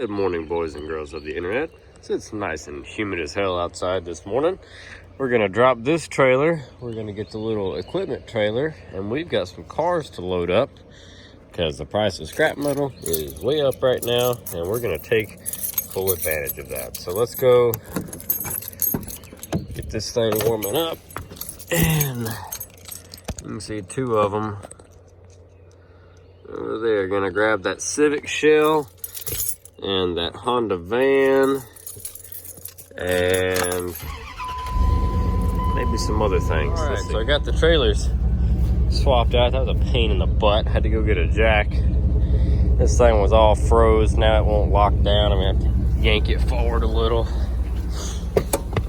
Good morning, boys and girls of the internet. So it's nice and humid as hell outside this morning. We're gonna drop this trailer. We're gonna get the little equipment trailer, and we've got some cars to load up because the price of scrap metal is way up right now, and we're gonna take full advantage of that. So let's go get this thing warming up, and you can see two of them over there. Gonna grab that Civic shell and that Honda van and maybe some other things. All right, so I got the trailers swapped out. That was a pain in the butt. Had to go get a jack. This thing was all froze. Now it won't lock down. I'm gonna have to yank it forward a little.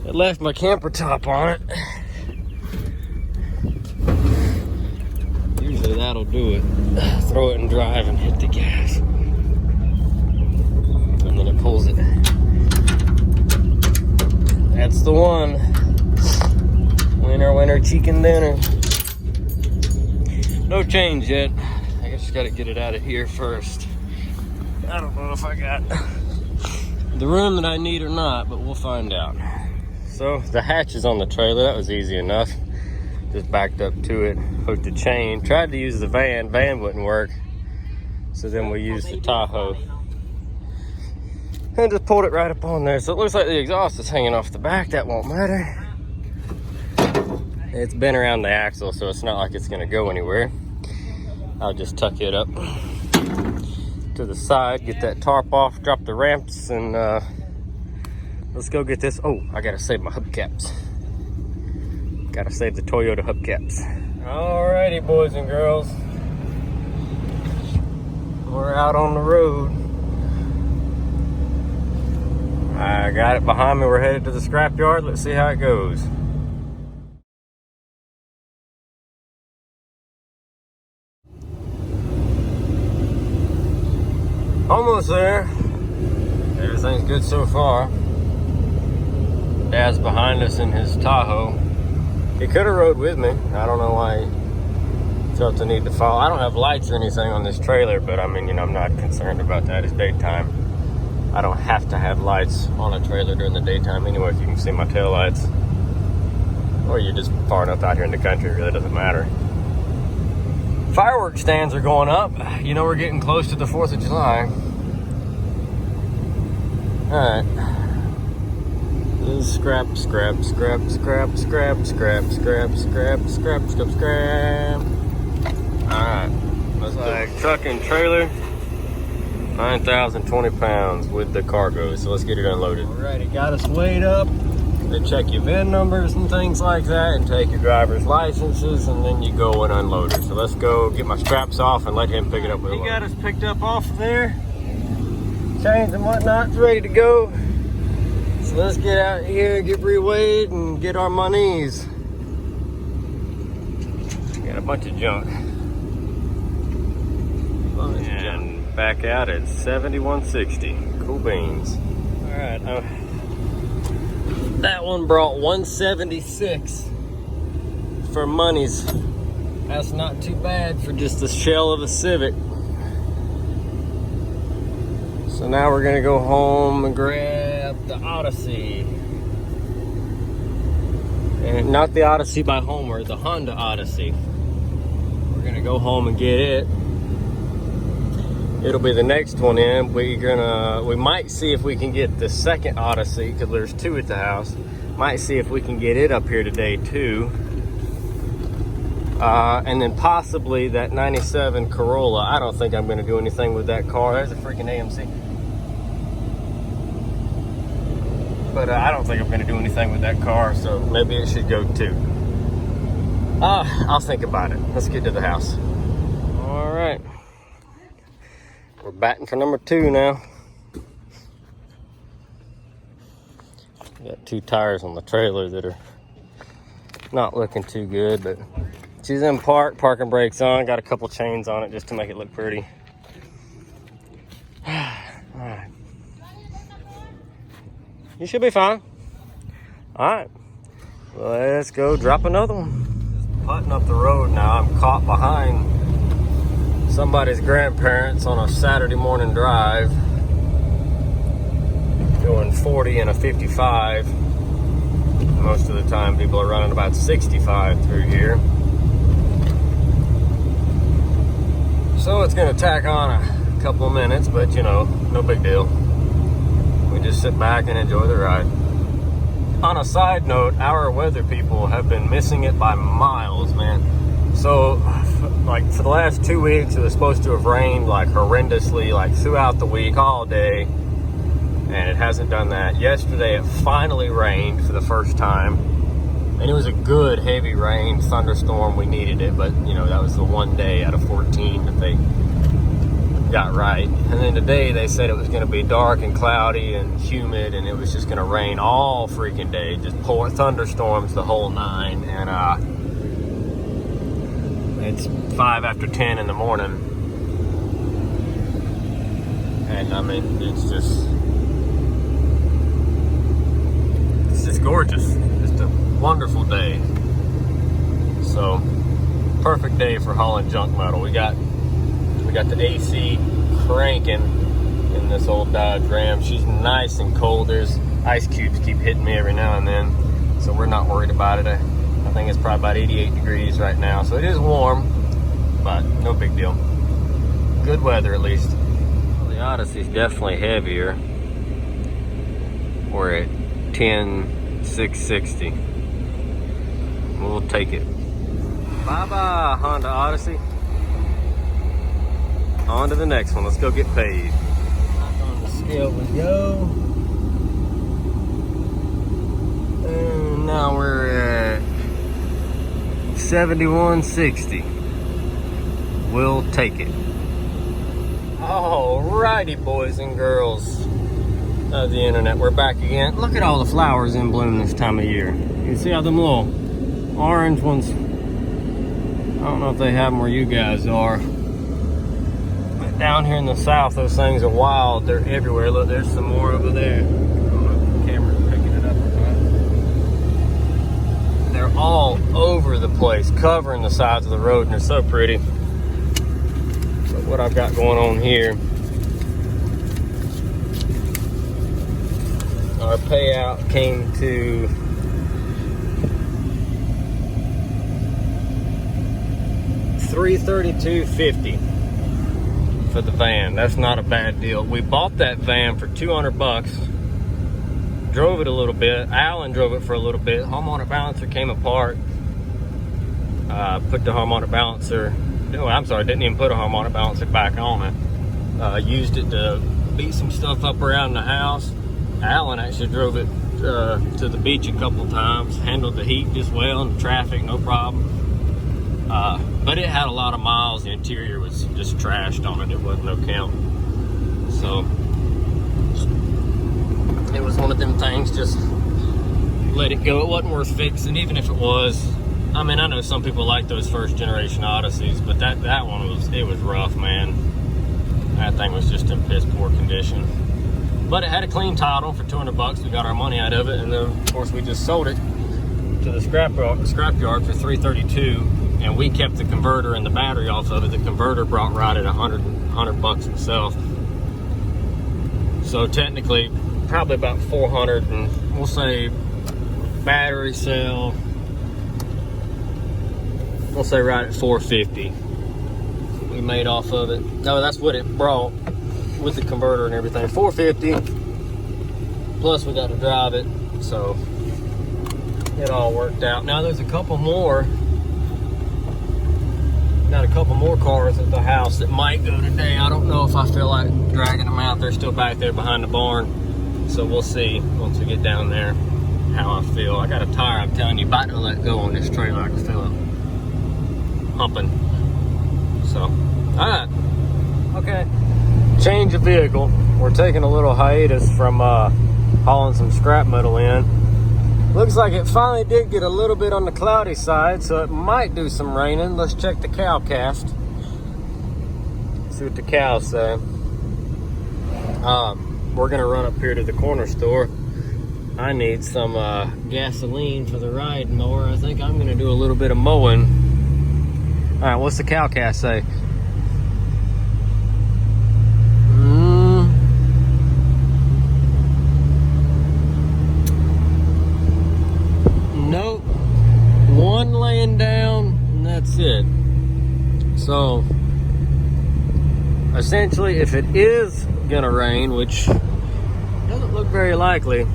It left my camper top on it. Usually that'll do it. Throw it in drive and hit the gas. And then it pulls it. That's the one. Winner, chicken dinner. No change yet. I guess you gotta get it out of here first. I don't know if I got the room that I need or not, but we'll find out. So the hatch is on the trailer. That was easy enough. Just backed up to it, hooked a chain. Tried to use the van wouldn't work. So then we used the Tahoe. And just pulled it right up on there. So it looks like the exhaust is hanging off the back. That won't matter. It's been around the axle, so it's not like it's gonna go anywhere. I'll just tuck it up to the side, get that tarp off, drop the ramps, and let's go get this. Oh, I gotta save my hubcaps. Gotta save the Toyota hubcaps. Alrighty, boys and girls. We're out on the road. I got it behind me. We're headed to the scrapyard. Let's see how it goes. Almost there. Everything's good so far. Dad's behind us in his Tahoe. He could have rode with me. I don't know why he felt the need to follow. I don't have lights or anything on this trailer, but I mean, I'm not concerned about that. It's daytime. I don't have to have lights on a trailer during the daytime anyway, if you can see my tail lights. Or you're just far enough out here in the country, it really doesn't matter. Fireworks stands are going up. You know we're getting close to the 4th of July. Alright. This is scrap. Alright. Looks like truck and trailer. 9,020 pounds with the cargo, so let's get it unloaded. All right, it got us weighed up. They check your VIN numbers and things like that, and take your driver's licenses, and then you go and unload it. So let's go get my straps off and let him pick it up with a load. He got us picked up off of there. Chains and whatnot's ready to go. So let's get out here, get reweighed, and get our monies. Got a bunch of junk. And back out at 7160. Cool beans. All right. That one brought 176 for monies. That's not too bad for just the shell of a Civic. So now we're gonna go home and grab the Odyssey. And not the Odyssey by Homer, the Honda Odyssey. We're gonna go home and get it. It'll be the next one in. We might see if we can get the second Odyssey, because there's two at the house. Might see if we can get it up here today too. And then possibly that 97 Corolla. I don't think I'm gonna do anything with that car. There's a freaking AMC. But I don't think I'm gonna do anything with that car, so maybe it should go too. I'll think about it. Let's get to the house. All right. We're batting for number 2 now. Got 2 tires on the trailer that are not looking too good, but she's in park, parking brakes on. Got a couple chains on it just to make it look pretty. All right. You should be fine. All right. Let's go drop another one. Just putting up the road now. I'm caught behind somebody's grandparents on a Saturday morning drive. 40 and a 55. Most of the time people are running about 65 through here. So it's gonna tack on a couple of minutes, but you know, no big deal. We just sit back and enjoy the ride. On a side note, our weather people have been missing it by miles, man. So, like, for the last 2 weeks, it was supposed to have rained, like, horrendously, like, throughout the week, all day. And it hasn't done that. Yesterday, it finally rained for the first time. And it was a good, heavy rain, thunderstorm. We needed it, but, you know, that was the one day out of 14 that they got right. And then today, they said it was going to be dark and cloudy and humid, and it was just going to rain all freaking day. Just pour thunderstorms the whole nine. And, it's 5 after 10 in the morning. And, I mean, it's just gorgeous. Just a wonderful day. So, perfect day for hauling junk metal. We got the AC cranking in this old Dodge Ram. She's nice and cold. There's ice cubes keep hitting me every now and then, so we're not worried about it. I think it's probably about 88 degrees right now, so it is warm, but no big deal. Good weather at least. Well, the Odyssey's definitely heavier. We're at 10,660. We'll take it. Bye-bye, Honda Odyssey. On to the next one. Let's go get paid. On the scale we go. And now we're at 7160. We'll take it. Alrighty, boys and girls of the internet, we're back again. Look at all the flowers in bloom this time of year. You see how them little orange ones, I don't know if they have them where you guys are. Down here in the south, those things are wild. They're everywhere. Look, there's some more over there. I don't know if the camera's picking it up or not. They're all over the place, covering the sides of the road, and they're so pretty. But what I've got going on here, our payout came to $332.50. for the van. That's not a bad deal. We bought that van for $200. Drove it a little bit. Alan drove it for a little bit. Harmonic balancer came apart. Put the harmonic balancer, no, I'm sorry, didn't even put a harmonic balancer back on it. Used it to beat some stuff up around the house. Alan actually drove it to the beach a couple times. Handled the heat just well and the traffic, no problem. But it had a lot of miles. The interior was just trashed on it. It wasn't no count. So it was one of them things, just let it go. It wasn't worth fixing, even if it was. I mean, I know some people like those first generation Odysseys, but that one was rough, man. That thing was just in piss poor condition. But it had a clean title for $200. We got our money out of it, and then of course we just sold it to the scrapyard for $332. And we kept the converter and the battery off of it. The converter brought right at $100 itself. So technically, probably about 400, and we'll say battery cell, we'll say right at 450 we made off of it. No, that's what it brought with the converter and everything. 450, plus we got to drive it, so it all worked out. Now there's a couple more. Got a couple more cars at the house that might go today. I don't know if I feel like dragging them out. They're still back there behind the barn. So we'll see once we get down there how I feel. I got a tire, I'm telling you, about to let go on this trailer. I can feel it humping. So, alright. Okay. Change of vehicle. We're taking a little hiatus from hauling some scrap metal in. Looks like it finally did get a little bit on the cloudy side, so it might do some raining. Let's check the cow cast. See what the cows say. We're gonna run up here to the corner store. I need some gasoline for the ride mower. I think I'm gonna do a little bit of mowing. All right, what's the cow cast say? essentially, if it is gonna rain, which doesn't look very likely,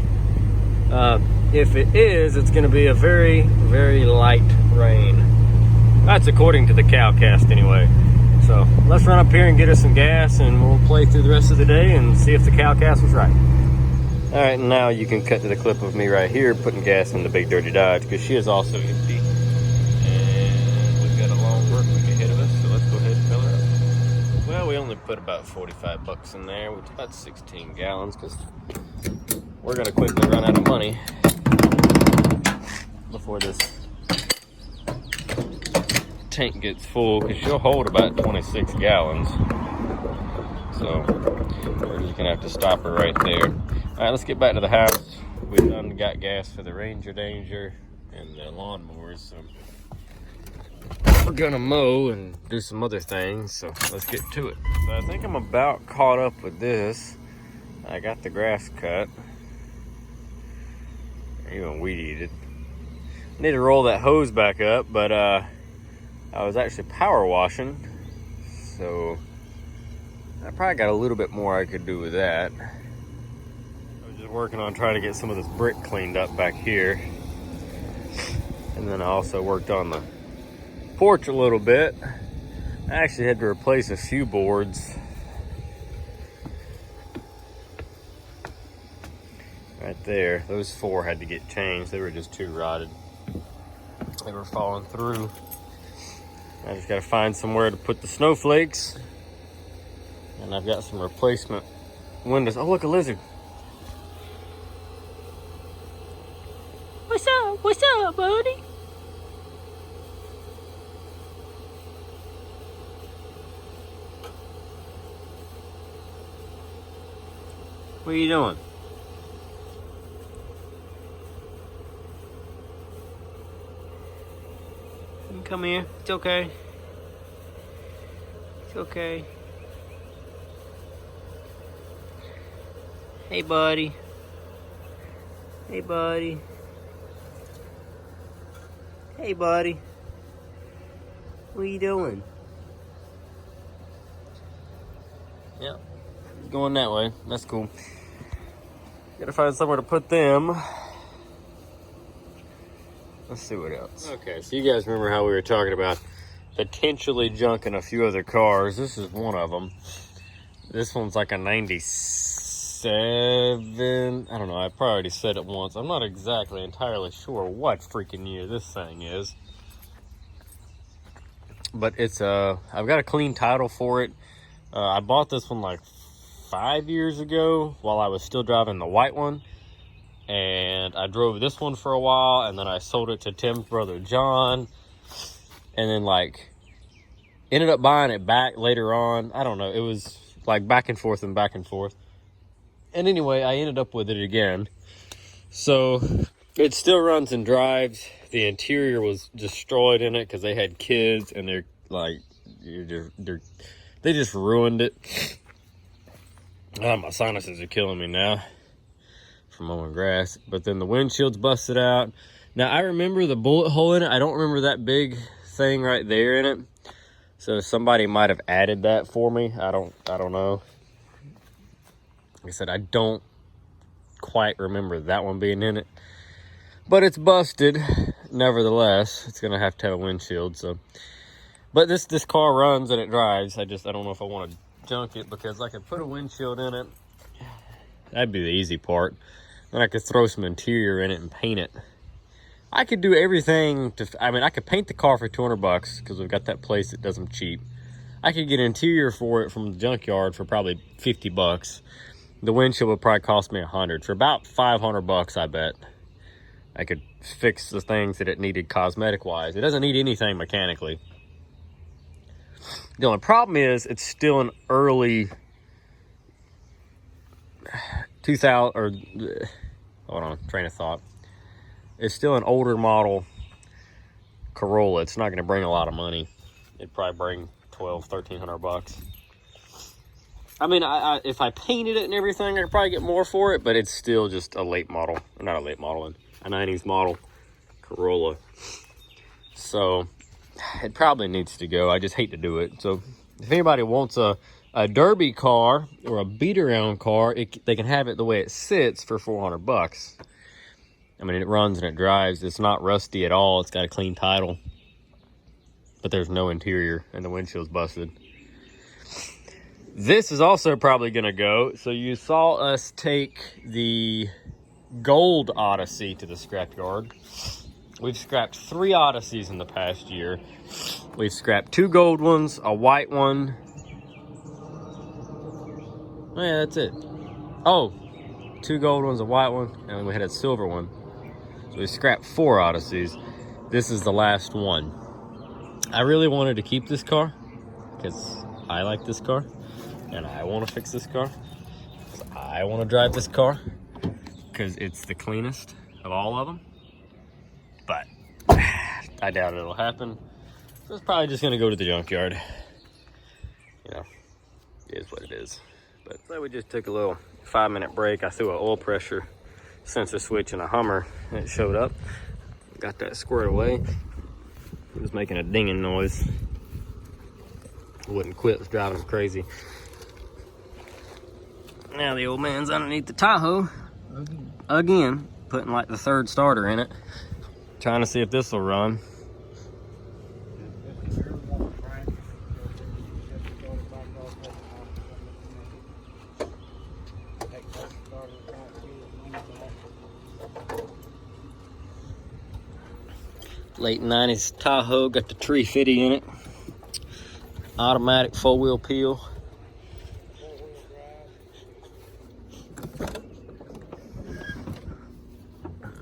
if it is, it's gonna be a very, very light rain. That's according to the Cowcast anyway. So let's run up here and get us some gas, and we'll play through the rest of the day and see if the Cowcast was right. All right, now you can cut to the clip of me right here putting gas in the big dirty Dodge, because she is also empty. And we've got a long work week ahead of us, so let's go ahead and fill her up. Well, we only put about 45 bucks in there, which is about 16 gallons, because we're gonna quickly run out of money before this tank gets full, because she'll hold about 26 gallons. So we're just gonna have to stop her right there. All right, let's get back to the house. We've got gas for the Ranger Danger and the lawnmowers, so we're gonna mow and do some other things, so let's get to it. So I think I'm about caught up with this. I got the grass cut. I even weed eated. Need to roll that hose back up, but I was actually power washing, so I probably got a little bit more I could do with that. I was just working on trying to get some of this brick cleaned up back here. And then I also worked on the porch a little bit. I actually had to replace a few boards. Right there, those 4 had to get changed. They were just too rotted. They were falling through. I just gotta find somewhere to put the snowflakes. And I've got some replacement windows. Oh, look, a lizard. What's up? What's up, buddy? What are you doing? Come here. It's okay. It's okay. Hey, buddy. Hey, buddy. Hey, buddy. What are you doing? Yep. Going that way. That's cool. Gotta find somewhere to put them. Let's see what else. Okay, so you guys remember how we were talking about potentially junking a few other cars. This is one of them. This one's like a 97. I don't know, I probably already said it once. I'm not exactly entirely sure what freaking year this thing is. But it's I've got a clean title for it. I bought this one like 5 years ago while I was still driving the white one. And I drove this one for a while, and then I sold it to Tim's brother John, and then like ended up buying it back later on. I don't know, it was like back and forth and back and forth. And anyway, I ended up with it again. So it still runs and drives. The interior was destroyed in it because they had kids, and they're like they just ruined it. My sinuses are killing me now from mowing grass. But then the windshield's busted out. Now I remember the bullet hole in it. I don't remember that big thing right there in it. So somebody might have added that for me. I don't know. Like I said, I don't quite remember that one being in it. But it's busted. Nevertheless, it's gonna have to have a windshield. So, but this car runs and it drives. I don't know if I want to junk it, because I could put a windshield in it. That'd be the easy part. Then I could throw some interior in it and paint it. I could do everything I could paint the car for 200 bucks because we've got that place that does them cheap. I could get interior for it from the junkyard for probably 50 bucks. The windshield would probably cost me 100. For about 500 bucks, I bet I could fix the things that it needed cosmetic wise. It doesn't need anything mechanically. The only problem is it's still an early 2000 or hold on, train of thought. It's still an older model Corolla. It's not going to bring a lot of money. It'd probably bring $1,200-1,300 bucks. I mean, if I painted it and everything, I'd probably get more for it, but it's still just a late model. Not a late model, a 90s model Corolla. So it probably needs to go. I just hate to do it. So if anybody wants a A derby car or a beat around car, they can have it the way it sits for $400. I mean, it runs and it drives. It's not rusty at all. It's got a clean title, but there's no interior and the windshield's busted. This is also probably gonna go. So you saw us take the gold Odyssey to the scrapyard. We've scrapped 3 Odysseys in the past year. We've scrapped 2 gold ones, a white one. Oh, yeah, that's it. Oh, 2 gold ones, a white one, and then we had a silver one. So we scrapped 4 Odysseys. This is the last one. I really wanted to keep this car because I like this car and I want to fix this car. I want to drive this car because it's the cleanest of all of them. But I doubt it'll happen. So it's probably just gonna go to the junkyard. You know, it is what it is. But so we just took a little 5-minute break. I threw an oil pressure sensor switch in a Hummer and it showed up. Got that squared away. It was making a dinging noise. It wouldn't quit, it was driving us crazy. Now the old man's underneath the Tahoe again, putting like the 3rd starter in it. Trying to see if this will run. Late 90s Tahoe, got the 350 in it. Automatic 4-wheel peel.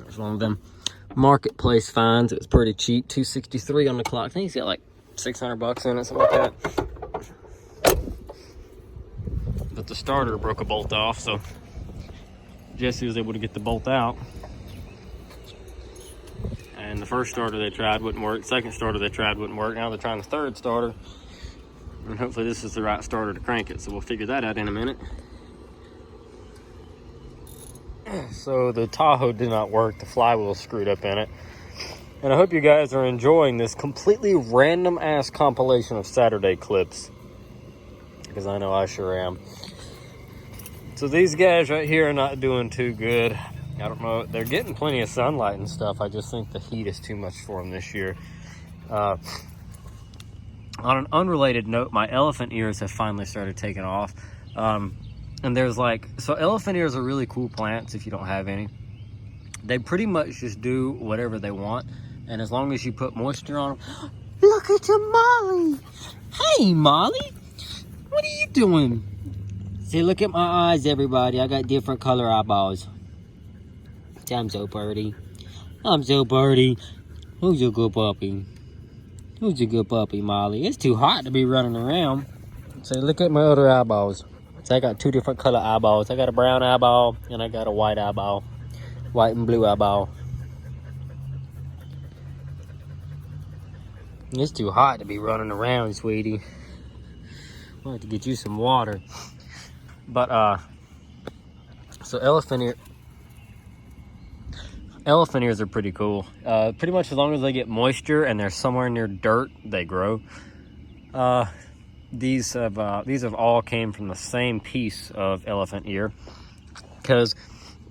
There's one of them marketplace finds. It was pretty cheap, $263 on the clock. I think he's got like $600 in it, something like that. But the starter broke a bolt off, so Jesse was able to get the bolt out. And the first starter they tried wouldn't work. Second starter they tried wouldn't work. Now they're trying the 3rd starter. And hopefully this is the right starter to crank it. So we'll figure that out in a minute. So the Tahoe did not work. The flywheel screwed up in it. And I hope you guys are enjoying this completely random ass compilation of Saturday clips. Because I know I sure am. So these guys right here are not doing too good. I don't know, they're getting plenty of sunlight and stuff. I just think the heat is too much for them this year. On an unrelated note, my elephant ears have finally started taking off. And there's like, so elephant ears are really cool plants if you don't have any. They pretty much just do whatever they want. And as long as you put moisture on them. Look at your Molly. Hey, Molly. What are you doing? See, look at my eyes, everybody. I got different color eyeballs. I'm so pretty. I'm so pretty. Who's a good puppy? Who's a good puppy, Molly? It's too hot to be running around. Say, look at my other eyeballs. So I got 2 different color eyeballs. I got a brown eyeball and I got a white eyeball. White and blue eyeball. It's too hot to be running around, sweetie. I'll have to get you some water. But, so elephant ears are pretty cool. Pretty much as long as they get moisture and they're somewhere near dirt, they grow. These have all came from the same piece of elephant ear. Because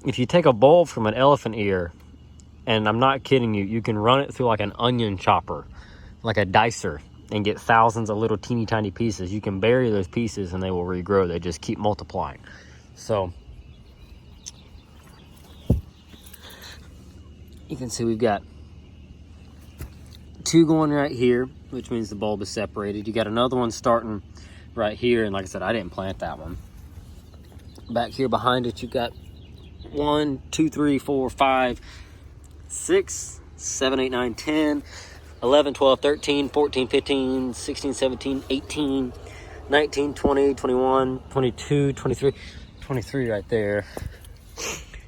if you take a bulb from an elephant ear, and I'm not kidding you, you can run it through like an onion chopper, like a dicer, and get thousands of little teeny tiny pieces. You can bury those pieces and they will regrow. They just keep multiplying. So you can see we've got 2 going right here, which means the bulb is separated. You got another one starting right here, and like I said, I didn't plant that one. Back here behind it, you got 1, 2, 3, 4, 5, 6, 7, 8, 9, 10, 11, 12, 13, 14, 15, 16, 17, 18, 19, 20, 21, 22, 23, 23 right there.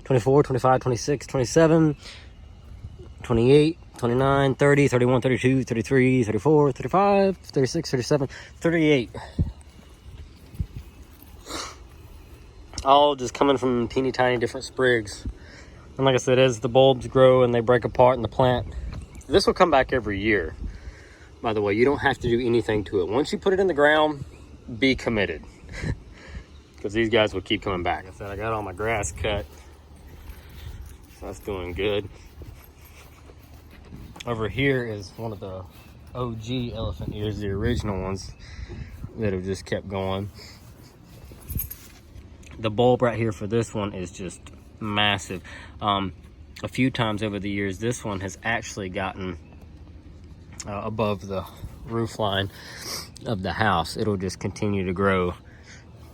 24, 25, 26, 27, 28, 29, 30, 31, 32, 33, 34, 35, 36, 37, 38. All just coming from teeny tiny different sprigs. And like I said, as the bulbs grow and they break apart in the plant, this will come back every year. By the way, you don't have to do anything to it. Once you put it in the ground, be committed. because these guys will keep coming back. Like I said, I got all my grass cut, so that's doing good. Over here is one of the OG elephant ears, the original ones that have just kept going. The bulb right here for this one is just massive. A few times over the years, this one has actually gotten above the roof line of the house. It'll just continue to grow.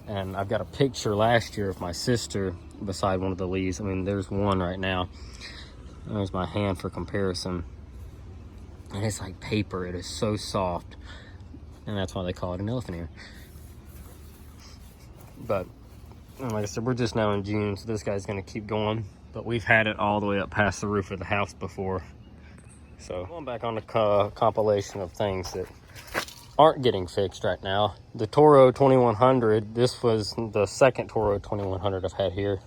And I've got a picture last year of my sister beside one of the leaves. I mean, there's one right now. There's my hand for comparison. And it's like paper. It is so soft. And that's why they call it an elephant ear. But like I said, we're just now in June, so this guy's gonna keep going. But we've had it all the way up past the roof of the house before. So going back on the compilation of things that aren't getting fixed right now. The Toro 2100, this was the second Toro 2100 I've had here.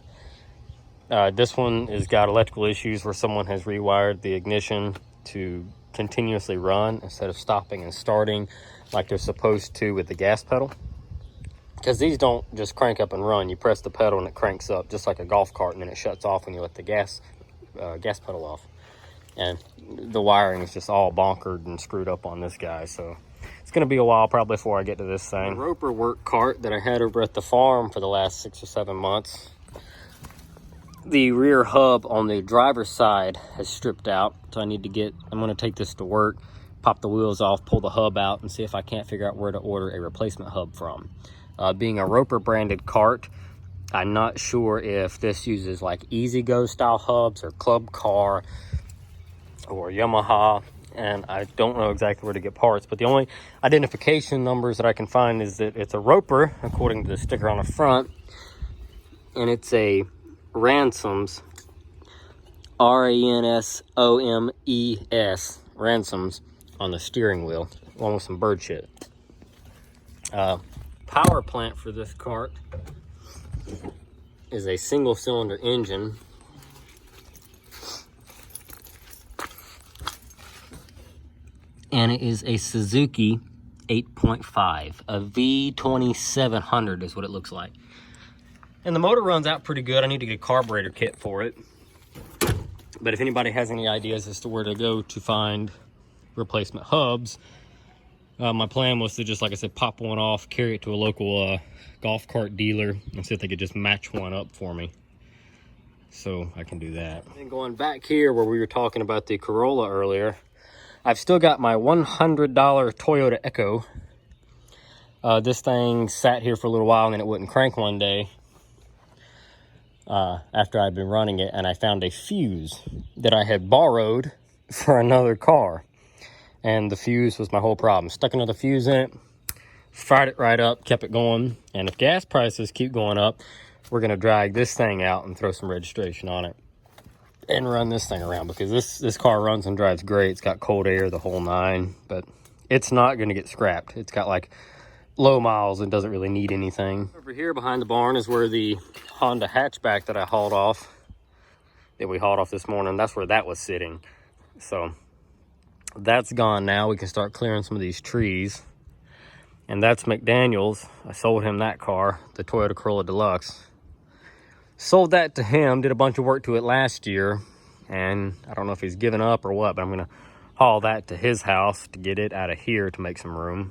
This one has got electrical issues where someone has rewired the ignition to continuously run instead of stopping and starting like they're supposed to with the gas pedal. Because these don't just crank up and run. You press the pedal and it cranks up just like a golf cart, and then it shuts off when you let the gas pedal off. And the wiring is just all bonkered and screwed up on this guy, so it's going to be a while probably before I get to this thing. The roper work cart that I had over at the farm for the last 6 or 7 months, the rear hub on the driver's side has stripped out, so I'm going to take this to work, pop the wheels off, pull the hub out, and see if I can't figure out where to order a replacement hub from. Being a roper branded cart, I'm not sure if this uses like Easy Go style hubs or Club Car or Yamaha, and I don't know exactly where to get parts, but the only identification numbers that I can find is that it's a roper according to the sticker on the front, and it's a Ransoms, R-A-N-S-O-M-E-S, Ransoms on the steering wheel, along with some bird shit. Power plant for this cart is a single cylinder engine. And it is a Suzuki 8.5, a V2700 is what it looks like. And the motor runs out pretty good. I need to get a carburetor kit for it. But if anybody has any ideas as to where to go to find replacement hubs, my plan was to just, like I said, pop one off, carry it to a local golf cart dealer, and see if they could just match one up for me. So I can do that. And going back here where we were talking about the Corolla earlier, I've still got my $100 Toyota Echo. This thing sat here for a little while and then it wouldn't crank one day after I'd been running it, and I found a fuse that I had borrowed for another car. And the fuse was my whole problem. Stuck another fuse in it, fired it right up, kept it going. And if gas prices keep going up, we're gonna drag this thing out and throw some registration on it and run this thing around, because this car runs and drives great. It's got cold air, the whole nine, but it's not gonna get scrapped. It's got like low miles and doesn't really need anything. Over here behind the barn is where the Honda hatchback that we hauled off this morning, that's where that was sitting. So that's gone now. We can start clearing some of these trees. And that's McDaniel's. I sold him that car, the Toyota Corolla Deluxe. Sold that to him, did a bunch of work to it last year, and I don't know if he's given up or what, but I'm gonna haul that to his house to get it out of here to make some room.